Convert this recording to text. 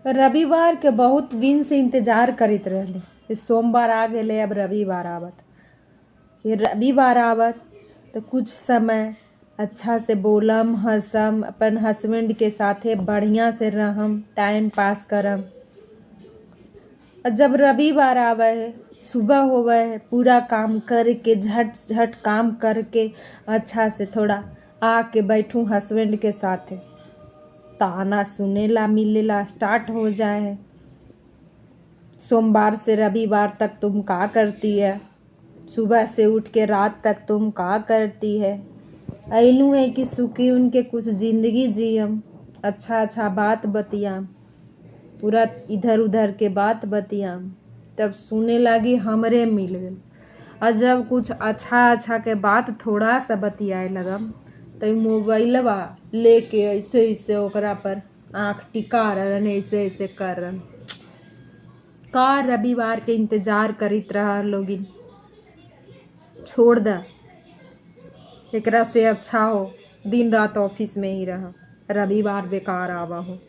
रविवार के बहुत दिन से इंतजार करित रहले कि सोमवार आ गए, अब रविवार आवत। ये रविवार आवत तो कुछ समय अच्छा से बोलम हंसम, अपन हस्बैंड के साथे बढ़िया से रहम, टाइम पास करम। और जब रविवार आवे है, सुबह होवे है, पूरा काम करके झट झट काम करके अच्छा से थोड़ा आके बैठूं हस्बैंड के साथे, ताना सुनेला मिलेला स्टार्ट हो जाए है। सोमवार से रविवार तक तुम क्या करती है, सुबह से उठ के रात तक तुम क्या करती है। ऐलू है कि सुखी उनके कुछ जिंदगी जियम, अच्छा अच्छा बात बतियाम, पूरा इधर उधर के बात बतियाम। तब सुने लगी हमरे मिल गए। और जब कुछ अच्छा अच्छा के बात थोड़ा सा बतियाए लगम तो मोबाइलवा लेके ऐसे ऐसे ओकरा पर आँख टिका रहन, ऐसे ऐसे कर रहन। का रविवार के इंतजार करित रहा लोगिन, छोड़ द। एकरा से अच्छा हो दिन रात ऑफिस में ही रहा, रविवार बेकार आवा हो।